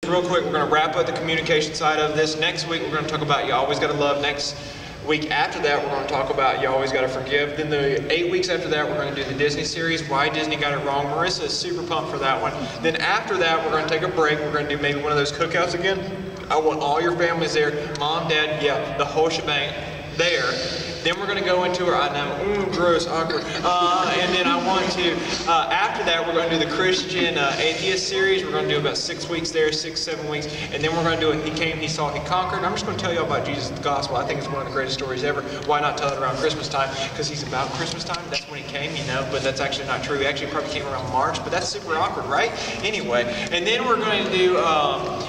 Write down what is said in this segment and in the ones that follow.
Real quick, we're going to wrap up the communication side of this. Next week, we're going to talk about you always got to love. Next week after that, we're going to talk about you always got to forgive. Then the 8 weeks after that, we're going to do the Disney series, why Disney got it wrong. Marissa is super pumped for that one. Then after that, we're going to take a break. We're going to do maybe one of those cookouts again. I want all your families there, mom, dad, yeah, the whole shebang there. Then we're going to go into I know, gross, awkward. And then I want to, after that, we're going to do the Christian Atheist series. We're going to do about 6 weeks there, 6, 7 weeks. And then we're going to do it, He Came, He Saw, He Conquered. I'm just going to tell you all about Jesus, the gospel. I think it's one of the greatest stories ever. Why not tell it around Christmas time? Because he's about Christmas time. That's when he came, you know, but that's actually not true. He actually probably came around March, but that's super awkward, right? Anyway, and then we're going to do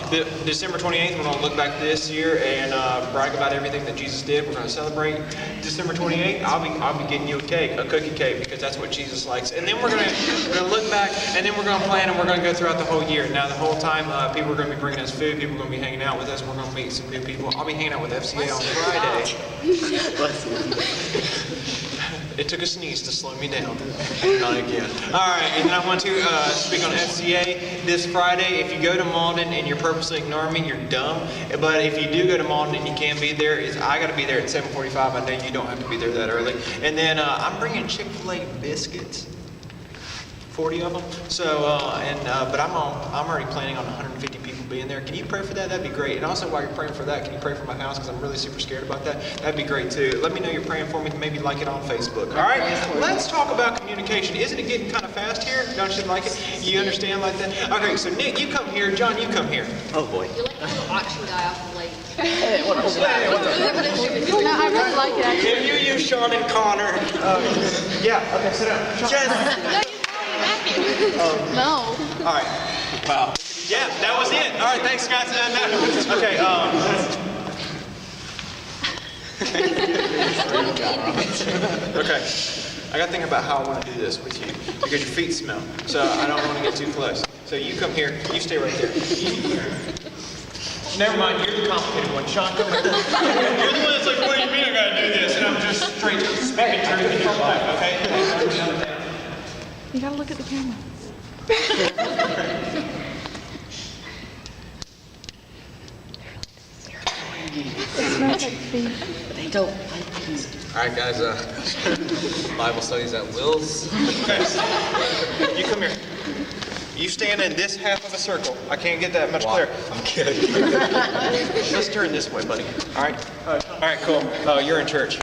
the December 28th. We're going to look back this year and brag about everything that Jesus did. We're going to celebrate December 28th. I'll be getting you a cookie cake, because that's what Jesus likes. And then we're gonna look back, and then we're gonna plan, and we're gonna go throughout the whole year. Now the whole time, people are gonna be bringing us food. People are gonna be hanging out with us. We're gonna meet some new people. I'll be hanging out with FCA on Friday. It took a sneeze to slow me down. Not again. All right, and then I want to speak on FCA this Friday. If you go to Malden and you're purposely ignoring me, you're dumb. But if you do go to Malden and you can be there, I got to be there at 7:45. I know you don't have to be there that early. And then I'm bringing Chick-fil-A biscuits. 40 of them. So, but I'm already planning on 150 people being there. Can you pray for that? That'd be great. And also, while you're praying for that, can you pray for my house? Because I'm really super scared about that. That'd be great too. Let me know you're praying for me. Maybe like it on Facebook. All right. Let's talk about communication. Isn't it getting kind of fast here? Don't you like it? You understand like that? Okay. So Nick, you come here. John, you come here. Oh boy. You're like a little auction guy off the lake. Hey, what else? Hey, what's up? No, I really like it actually. Can you use Sean and Connor? Yeah. Okay. Sit down. Sean. Yes. No. All right. Wow. Yeah, that was it. All right, thanks, guys. Okay. Okay. I got to think about how I want to do this with you, because your feet smell. So I don't want to get too close. So you come here. You stay right there. Never mind. You're the complicated one. Sean, come here. You're the one that's like, what do you mean I got to do this? And I'm just straight speaking truth in your life. Okay. You gotta look at the camera. It smells like feet. They don't like these. All right, guys. Bible studies at Will's. Okay. You come here. You stand in this half of a circle. I can't get that much clearer. I'm kidding. Let's turn this way, buddy. All right. All right. Cool. Oh, you're in church.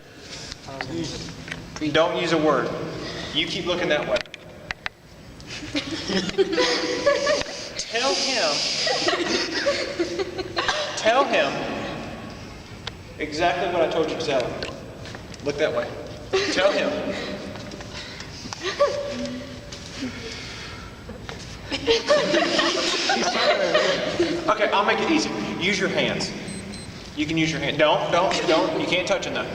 Don't use a word. You keep looking that way. Tell him exactly what I told you to tell him. Look that way. Tell him. Okay, I'll make it easy. Use your hands. You can use your hand. Don't. You can't touch them though.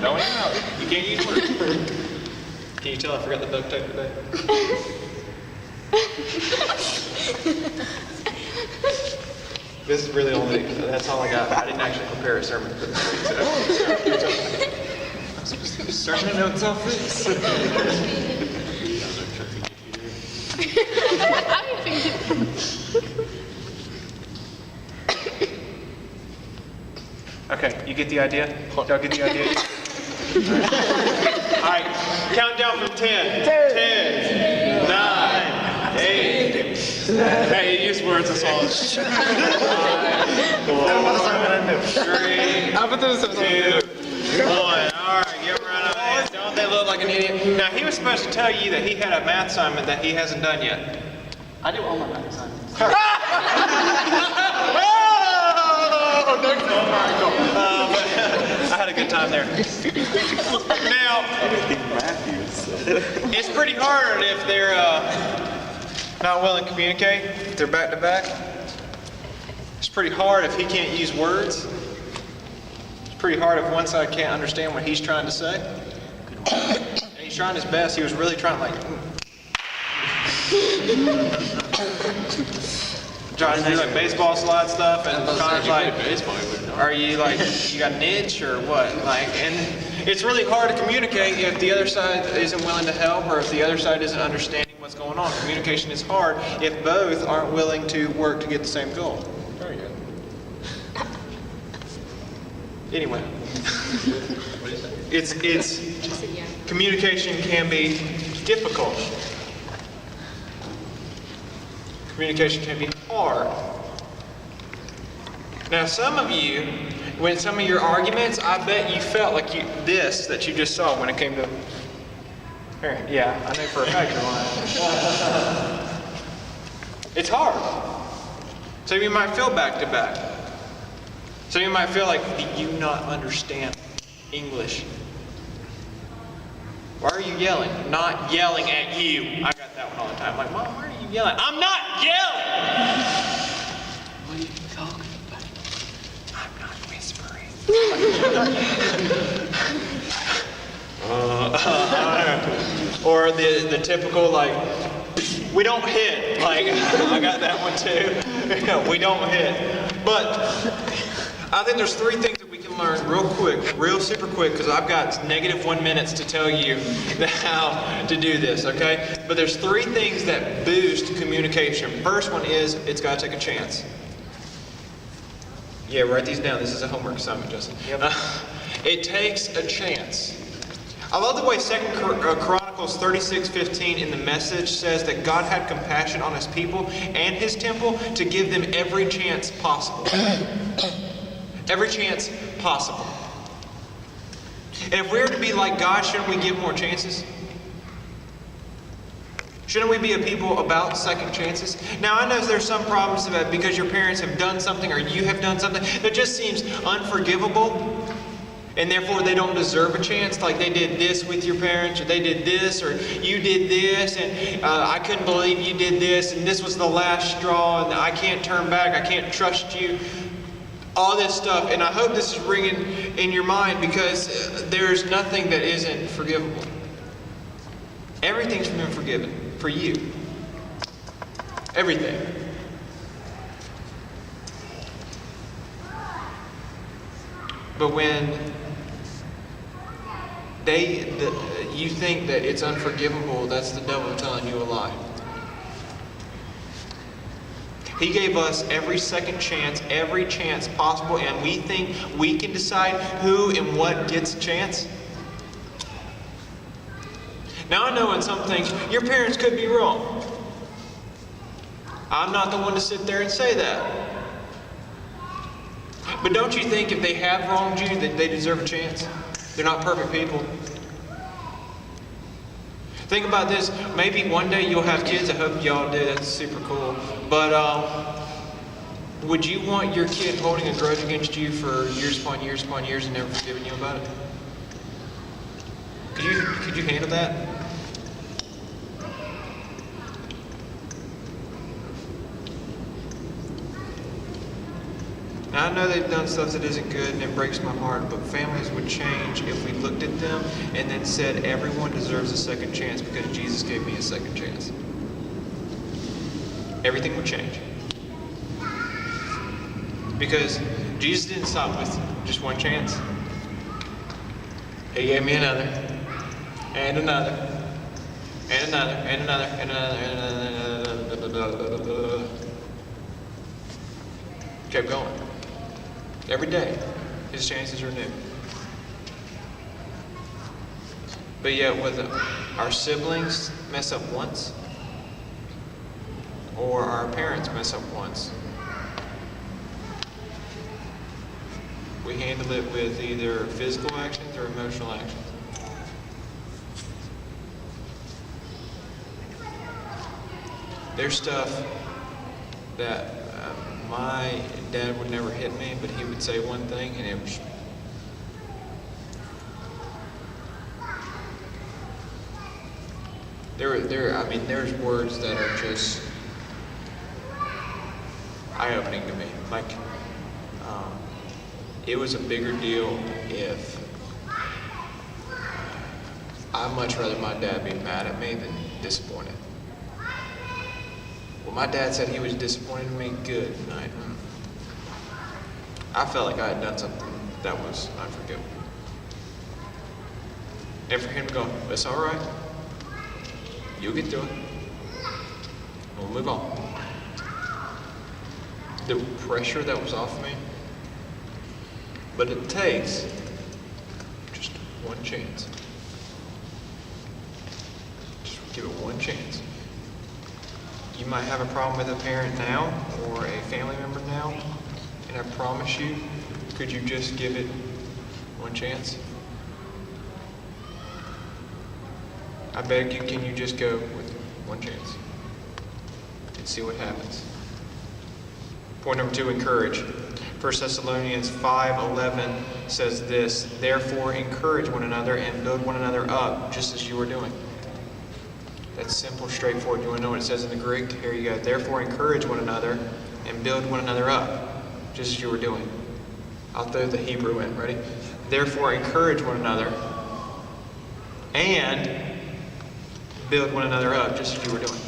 Don't even out. You can't use words. Can you tell I forgot the duct tape today? This is really only, that's all I got. I didn't actually prepare a sermon for this week. So. Sermon notes off this. Okay, you get the idea? Y'all get the idea? All right, count down from 10. 10, 9, 8. Hey, use words, that's all. 5, 4, 3, 2, 1. All right, get right on there. Don't they look like an idiot? Now, he was supposed to tell you that he had a math assignment that he hasn't done yet. I do all my math assignments. I had a good time there. Now, it's pretty hard if they're not willing to communicate, if they're back to back. It's pretty hard if he can't use words. It's pretty hard if one side can't understand what he's trying to say. And he's trying his best. He was really trying, like, Trying to do like baseball slide stuff, and Connor's like, baseball. are you like, you got an itch or what? Like, and it's really hard to communicate if the other side isn't willing to help or if the other side isn't understanding what's going on. Communication is hard if both aren't willing to work to get the same goal. Very good. Anyway, What do you say? it's communication can be difficult. Communication can be hard. Now, some of you, when some of your arguments, I bet you felt like that you just saw when it came to. Here, yeah, I know for a fact you're lying. It's hard. So you might feel back to back. So you might feel like, do you not understand English? Why are you yelling? I'm not yelling at you. I got that one all the time. Like, Mom, why are you yelling? I'm not yelling! What are you talking about? I'm not whispering. Or the typical, like, we don't hit. Like, I got that one too. We don't hit. But I think there's three things that we can learn real quick, super quick, because I've got -1 minute to tell you how to do this, okay? But there's three things that boost communication. First one is, it's got to take a chance. Yeah, write these down. This is a homework assignment, Justin. It takes a chance. I love the way 2 Chronicles 36:15 in the Message says that God had compassion on his people and his temple to give them every chance possible. Every chance possible. And if we were to be like God, shouldn't we give more chances? Shouldn't we be a people about second chances? Now, I know there's some problems that because your parents have done something or you have done something that just seems unforgivable, and therefore they don't deserve a chance. Like they did this with your parents, or they did this, or you did this, and I couldn't believe you did this, and this was the last straw, and I can't turn back, I can't trust you. All this stuff, and I hope this is ringing in your mind because there's nothing that isn't forgivable. Everything's been forgiven for you. Everything. But when you think that it's unforgivable, that's the devil telling you a lie. He gave us every second chance, every chance possible, and we think we can decide who and what gets a chance. Now I know in some things, your parents could be wrong. I'm not the one to sit there and say that. But don't you think if they have wronged you, that they deserve a chance? They're not perfect people. Think about this. Maybe one day you'll have kids. I hope y'all do. That's super cool. But would you want your kid holding a grudge against you for years upon years upon years and never forgiving you about it? Could you handle that? Now, I know they've done stuff that isn't good and it breaks my heart, but families would change if we looked at them and then said everyone deserves a second chance because Jesus gave me a second chance. Everything would change. Because Jesus didn't stop with just one chance. He gave me another, and another, and another, and another, and another, and another. Kept going. Every day, his chances are new. But yet, whether our siblings mess up once, or our parents mess up once, we handle it with either physical actions or emotional actions. There's stuff that my dad would never hit me, but he would say one thing and it was... There's words that are just eye-opening to me. Like, it was a bigger deal if I'd much rather my dad be mad at me than disappointed. Well, my dad said he was disappointed in me. Good night. I felt like I had done something that was unforgivable. And for him to go, it's all right. You'll get through it. We'll move on. The pressure that was off me. But it takes just one chance. Just give it one chance. You might have a problem with a parent now or a family member now, and I promise you, could you just give it one chance? I beg you, can you just go with one chance and see what happens? Point number 2, encourage. 1 Thessalonians 5:11 says this, therefore encourage one another and build one another up, just as you are doing. That's simple, straightforward. You want to know what it says in the Greek? Here you go. Therefore encourage one another and build one another up, just as you were doing. I'll throw the Hebrew in. Ready? Therefore encourage one another and build one another up, just as you were doing.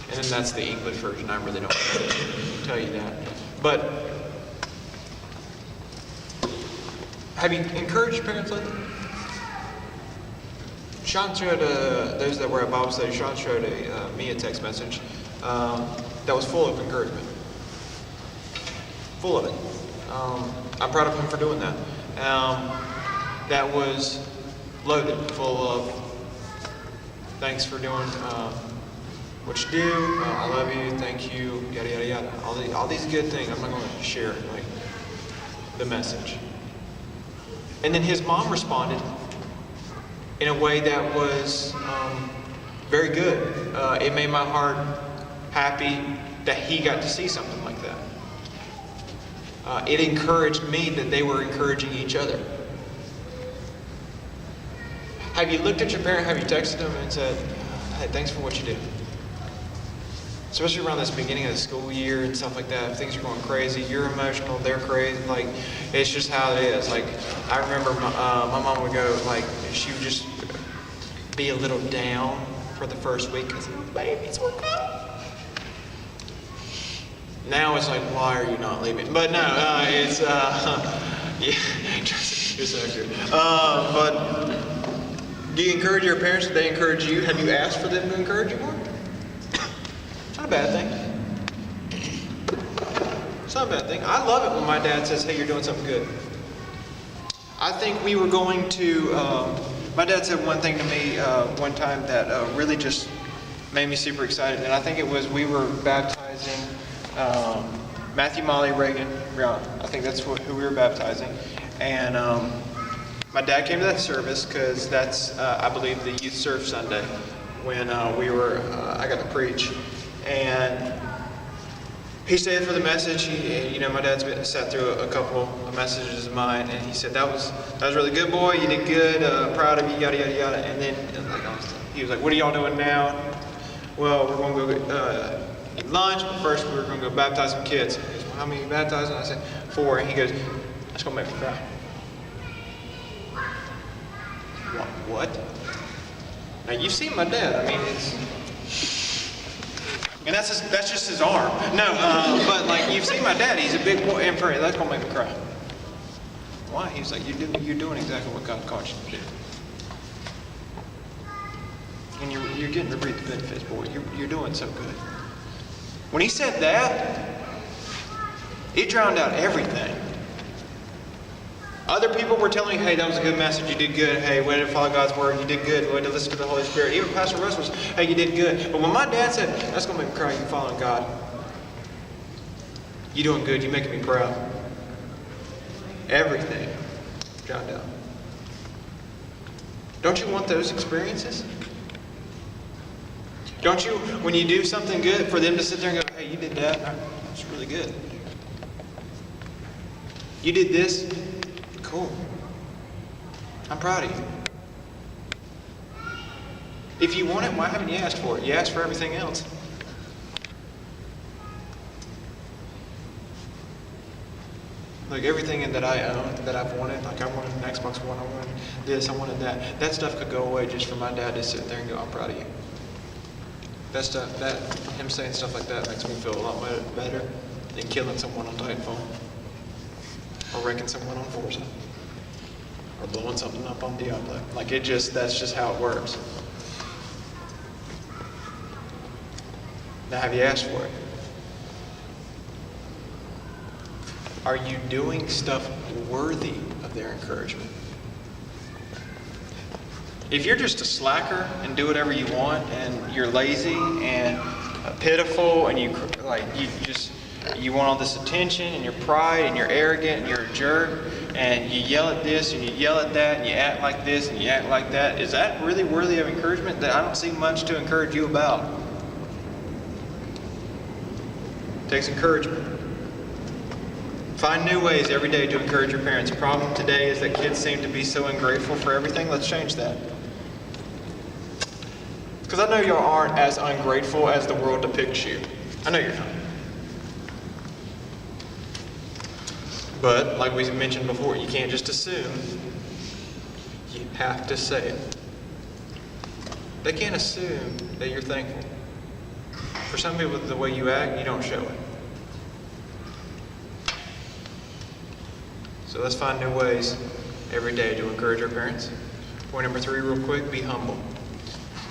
And then that's the English version. I really don't tell you that. But have you encouraged your parents lately? Sean showed those that were at Bible study. Sean showed me a text message that was full of encouragement. Full of it. I'm proud of him for doing that. That was loaded, full of thanks for doing what you do. I love you. Thank you. Yada yada yada. All these good things. I'm not going to share like the message. And then his mom responded in a way that was very good. It made my heart happy that he got to see something like that. It encouraged me that they were encouraging each other. Have you looked at your parent? Have you texted them and said, hey, thanks for what you do? Especially around this beginning of the school year and stuff like that. If things are going crazy, you're emotional, they're crazy. Like, it's just how it is. Like, I remember my mom would go, like, she would just be a little down for the first week because babies were coming. Now it's like, why are you not leaving? But no, it's, yeah, just accurate. But do you encourage your parents? Do they encourage you? Have you asked for them to encourage you more? It's not a bad thing. It's not a bad thing. I love it when my dad says, hey, you're doing something good. I think we were going to, my dad said one thing to me one time that really just made me super excited. And I think it was we were baptizing Matthew, Molly, Reagan, Rihanna. I think that's who we were baptizing. And my dad came to that service because that's, I believe, the Youth Serve Sunday when I got to preach. And he stayed for the message. My dad's sat through a couple of messages of mine, and he said, that was really good, boy. You did good. Proud of you, yada, yada, yada. And then he was like, what are y'all doing now? Well, we're going to go eat lunch, but first we're going to go baptize some kids. He goes, well, how many are you baptizing? I said, 4. And he goes, that's going to make me cry. What? Now, you've seen my dad. I mean, and that's just his arm. No, but like you've seen my dad. He's a big boy, and pray. That's gonna make me cry. Why? He's like, you're doing exactly what God called you to do, and you're getting to reap the benefits, boy. You're doing so good. When he said that, it drowned out everything. Other people were telling me, hey, that was a good message, you did good. Hey, way to follow God's word, you did good. Way to listen to the Holy Spirit. Even Pastor Russ was, hey, you did good. But when my dad said, that's going to make me cry, you following God. You doing good, you're making me proud. Everything drowned out. Don't you want those experiences? Don't you, when you do something good, for them to sit there and go, hey, you did that? That's really good. You did this? Cool. I'm proud of you. If you want it, why haven't you asked for it? You asked for everything else. Like everything that I own, that I've wanted, like I wanted an Xbox One, I wanted this, I wanted that. That stuff could go away just for my dad to sit there and go, I'm proud of you. Him saying stuff like that makes me feel a lot better than killing someone on Titanfall, or wrecking someone on Forza, or blowing something up on Diablo. Like that's just how it works. Now, have you asked for it? Are you doing stuff worthy of their encouragement? If you're just a slacker and do whatever you want, and you're lazy and pitiful, and you want all this attention, and you're pride, and you're arrogant, and you're a jerk, and you yell at this and you yell at that, and you act like this and you act like that, is that really worthy of encouragement? That I don't see much to encourage you about. It takes encouragement. Find new ways every day to encourage your parents. The problem today is that kids seem to be so ungrateful for everything. Let's change that. Because I know y'all aren't as ungrateful as the world depicts you. I know you're not. But, like we mentioned before, you can't just assume. You have to say it. They can't assume that you're thankful. For some people, the way you act, you don't show it. So let's find new ways every day to encourage our parents. Point number 3 real quick, be humble.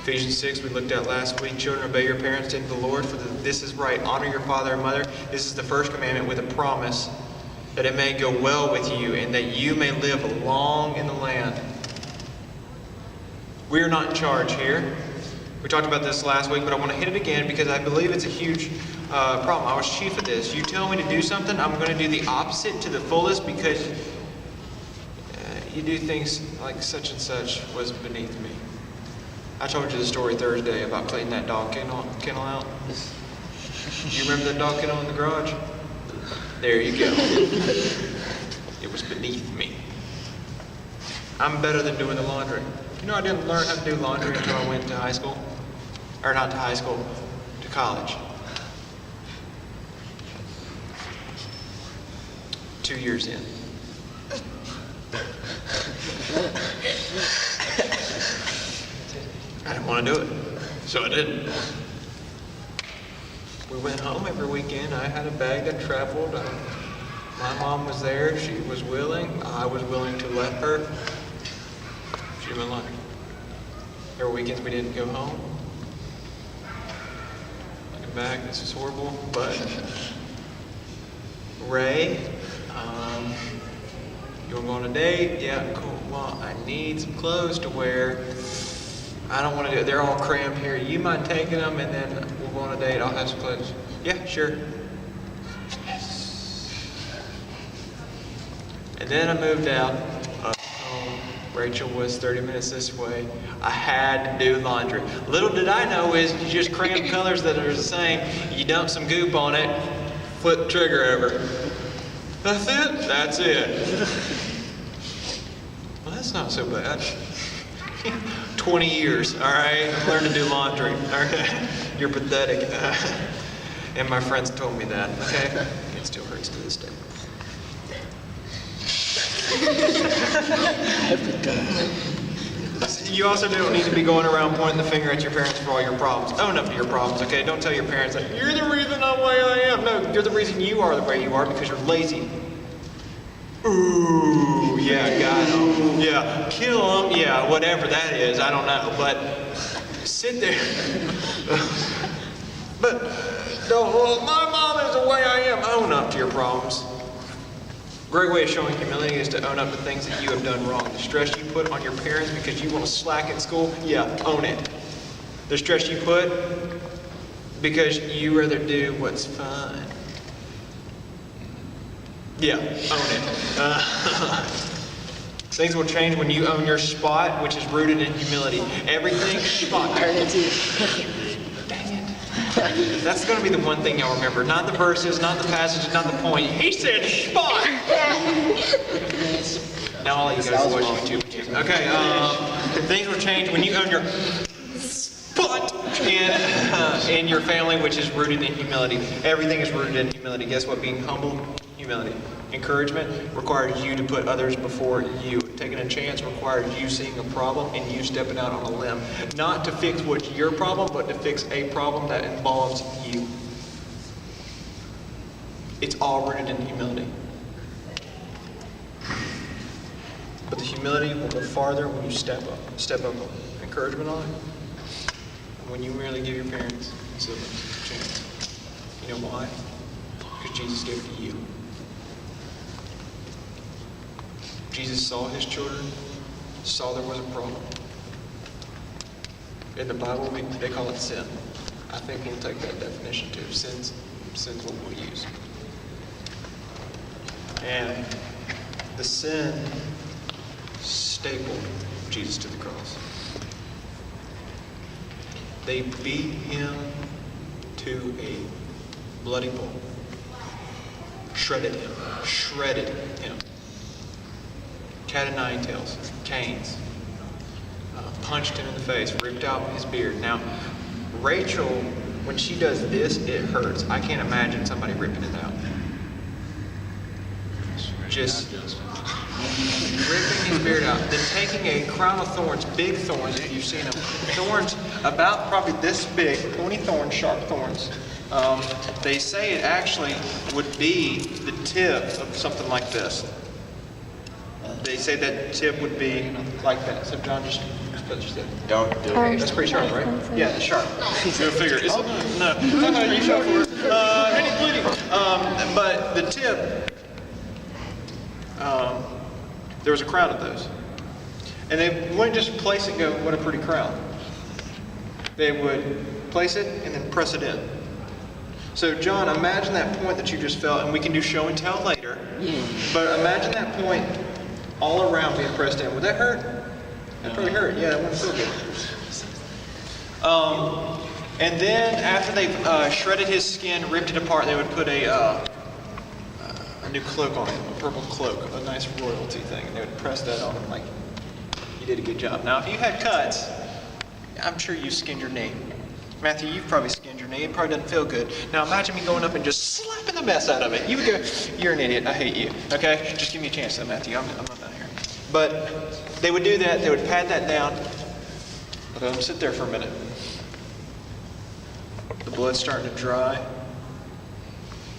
Ephesians 6 we looked at last week. Children, obey your parents in the Lord, for this is right. Honor your father and mother. This is the first commandment with a promise that it may go well with you and that you may live long in the land. We are not in charge here. We talked about this last week, but I want to hit it again because I believe it's a huge problem. I was chief of this. You tell me to do something, I'm going to do the opposite to the fullest because you do things like such and such was beneath me. I told you the story Thursday about cleaning that dog kennel out. You remember that dog kennel in the garage? There you go. It was beneath me. I'm better than doing the laundry. You know, I didn't learn how to do laundry until I went to high school. Or not to high school, to college. 2 years in. I didn't want to do it, so I didn't. We went home every weekend. I had a bag that traveled. My mom was there. She was willing. I was willing to let her. She went laundry. There were weekends we didn't go home. Looking back, this is horrible, but Ray, you want to go on a date? Yeah, cool. Well, I need some clothes to wear. I don't want to do it. They're all crammed here. You mind taking them and then we'll go on a date. I'll have some clothes. Yeah, sure. Yes. And then I moved out. Rachel was 30 minutes this way. I had to do laundry. Little did I know is you just cram colors that are the same. You dump some goop on it, flip the trigger over. That's it? That's it. Well, that's not so bad. 20 years, all right? I've learned to do laundry, all right? You're pathetic. And my friends told me that, okay? It still hurts to this day. You also don't need to be going around pointing the finger at your parents for all your problems. Own up to your problems, okay? Don't tell your parents that you're the reason I'm the way I am. No, you're the reason you are the way you are because you're lazy. Ooh, yeah, got him. Yeah, kill him. Yeah, whatever that is, I don't know. But sit there. But no, well, my mom is the way I am. Own up to your problems. Great way of showing humility is to own up to things that you have done wrong. The stress you put on your parents because you want to slack at school, yeah, own it. The stress you put because you rather do what's fun. Yeah, own it. Things will change when you own your spot, which is rooted in humility. Everything spot. Dang it. That's going to be the one thing y'all remember. Not the verses, not the passages, not the point. He said spot. Now I'll let you guys watch YouTube. Okay, things will change when you own your spot in your family, which is rooted in humility. Everything is rooted in humility. Guess what? Being humble, Humility. Encouragement requires you to put others before you. Taking a chance requires you seeing a problem and you stepping out on a limb. Not to fix what's your problem, but to fix a problem that involves you. It's all rooted in humility. But the humility will go farther when you step up encouragement on it. And when you merely give your parents and siblings a chance. You know why? Because Jesus gave it to you. Jesus saw his children, saw there was a problem. In the Bible, they call it sin. I think we'll take that definition too. Sin's what we'll use. And the sin stapled Jesus to the cross. They beat him to a bloody pulp. Shredded him. Cat o' nine tails, canes, punched him in the face, ripped out his beard. Now, Rachel, when she does this, it hurts. I can't imagine somebody ripping it out. Just ripping his beard out, then taking a crown of thorns, big thorns, if you've seen them, thorns about probably this big, pointy thorns, sharp thorns. They say it actually would be the tip of something like this. They say that tip would be like that. So John, just Don't do it. that's pretty sharp, right? Yeah, it's sharp. Go figure. It's, no, you shot for it. Any bleeding. But the tip, there was a crown of those. And they wouldn't just place it and go, what a pretty crown. They would place it and then press it in. So John, imagine that point that you just felt, and we can do show and tell later. But imagine that point all around being pressed in. Would that hurt? That probably hurt. Yeah, that wouldn't feel good. And then after they've shredded his skin, ripped it apart, they would put a new cloak on him, a purple cloak, a nice royalty thing, and they would press that on him like, you did a good job. Now, if you had cuts, I'm sure you skinned your knee. Matthew, you've probably skinned your knee. It probably doesn't feel good. Now, imagine me going up and just slapping the mess out of it. You would go, you're an idiot. I hate you. Okay? Just give me a chance though, Matthew. I'm not done here. But they would do that. They would pat that down. Let them sit there for a minute. The blood's starting to dry.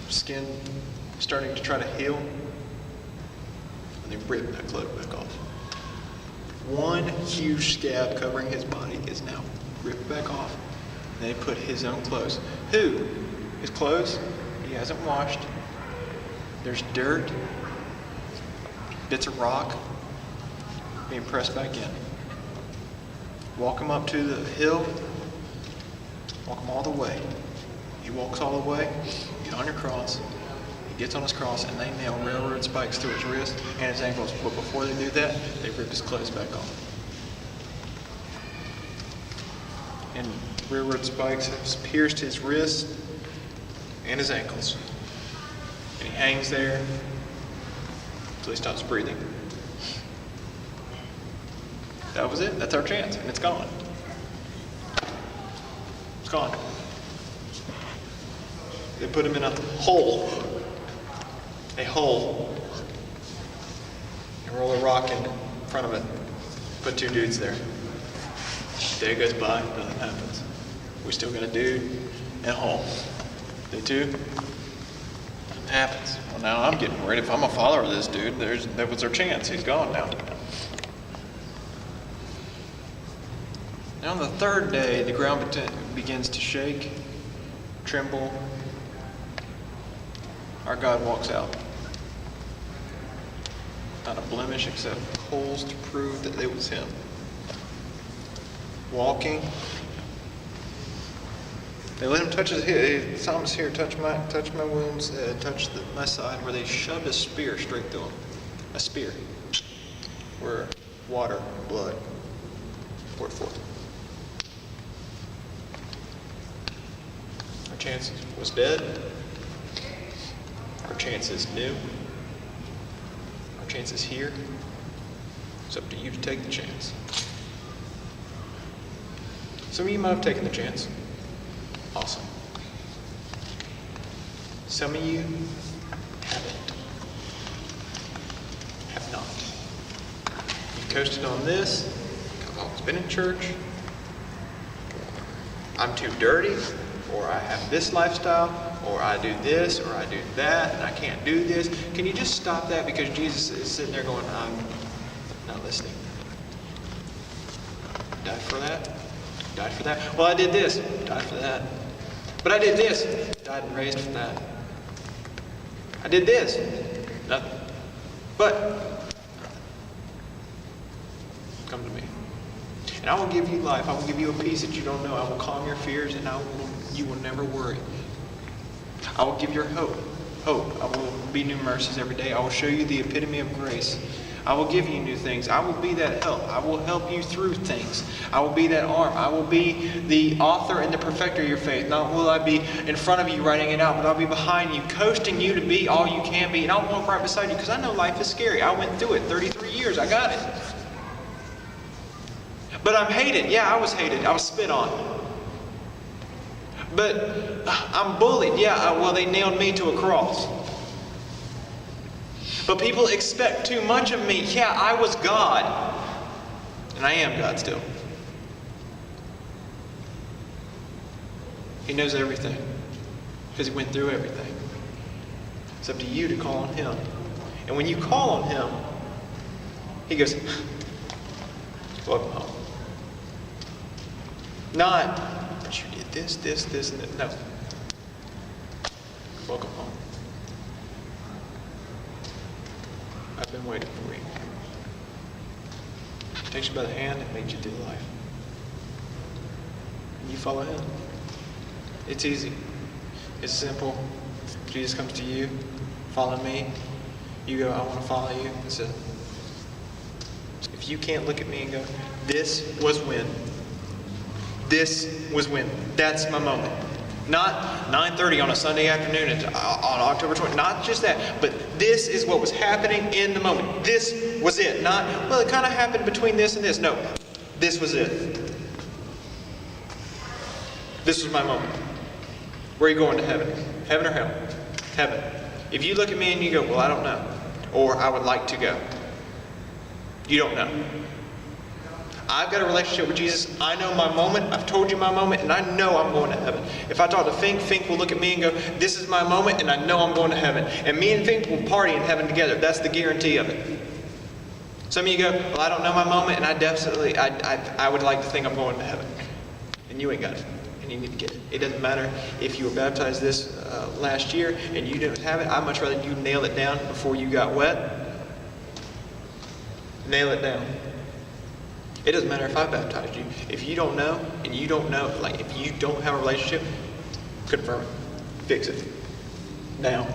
Skin starting to try to heal. And they rip that cloak back off. One huge scab covering his body is now ripped back off. And they put his own clothes. Who? His clothes? He hasn't washed. There's dirt. Bits of rock being pressed back in. Walk him up to the hill. Walk him all the way. He walks all the way. Get on your cross. He gets on his cross and they nail railroad spikes through his wrist and his ankles. But before they do that, they rip his clothes back off. And railroad spikes have pierced his wrist and his ankles. And he hangs there until he stops breathing. That was it. That's our chance. And it's gone. It's gone. They put him in a hole. A hole. And roll a rock in front of it. Put two dudes there. Day goes by, nothing happens. We still got a dude and a hole. Day two, nothing happens. Well, now I'm getting worried. If I'm a follower of this dude, that was our chance. He's gone now. Now on the third day, the ground begins to shake, tremble. Our God walks out. Not a blemish except holes to prove that it was him. Walking. They let him touch his head. Psalmist here, touch my wounds, touch my side, where they shoved a spear straight through him. A spear. Where water, blood poured forth. Our chance was dead. Our chance is new. Our chance is here. It's up to you to take the chance. Some of you might have taken the chance. Awesome. Some of you haven't. coasting on this, I've always been in church, I'm too dirty, or I have this lifestyle, or I do this, or I do that, and I can't do this. Can you just stop that? Because Jesus is sitting there going, I'm not listening. Died for that. Died for that. Well, I did this. Died for that. But I did this. Died and raised for that. I did this. Nothing. But come to me. And I will give you life. I will give you a peace that you don't know. I will calm your fears, and you will never worry. I will give your hope. Hope. I will be new mercies every day. I will show you the epitome of grace. I will give you new things. I will be that help. I will help you through things. I will be that arm. I will be the author and the perfecter of your faith. Not will I be in front of you writing it out, but I'll be behind you, coasting you to be all you can be. And I'll walk right beside you because I know life is scary. I went through it. 33 years. I got it. But I'm hated. Yeah, I was hated. I was spit on. But I'm bullied. Yeah, well, they nailed me to a cross. But people expect too much of me. Yeah, I was God. And I am God still. He knows everything. Because He went through everything. It's up to you to call on Him. And when you call on Him, He goes, welcome home. Not, but you did this, and that. No. Welcome home. I've been waiting for you. He takes you by the hand and leads you through life. And you follow Him. It's easy. It's simple. Jesus comes to you. Follow me. You go, I want to follow you. That's it. If you can't look at me and go, this was when. This was when. That's my moment. Not 9:30 on a Sunday afternoon on October 20th. Not just that, but this is what was happening in the moment. This was it. Not, well, it kind of happened between this and this. No, this was it. This was my moment. Where are you going to heaven? Heaven or hell? Heaven. If you look at me and you go, well, I don't know. Or I would like to go. You don't know. I've got a relationship with Jesus. I know my moment. I've told you my moment, and I know I'm going to heaven. If I talk to Fink, Fink will look at me and go, this is my moment, and I know I'm going to heaven. And me and Fink will party in heaven together. That's the guarantee of it. Some of you go, well, I don't know my moment, and I would like to think I'm going to heaven. And you ain't got it, and you need to get it. It doesn't matter if you were baptized this last year and you didn't have it. I'd much rather you nail it down before you got wet. Nail it down. It doesn't matter if I baptized you. If you don't know, and you don't know, like if you don't have a relationship, confirm it. Fix it. Now.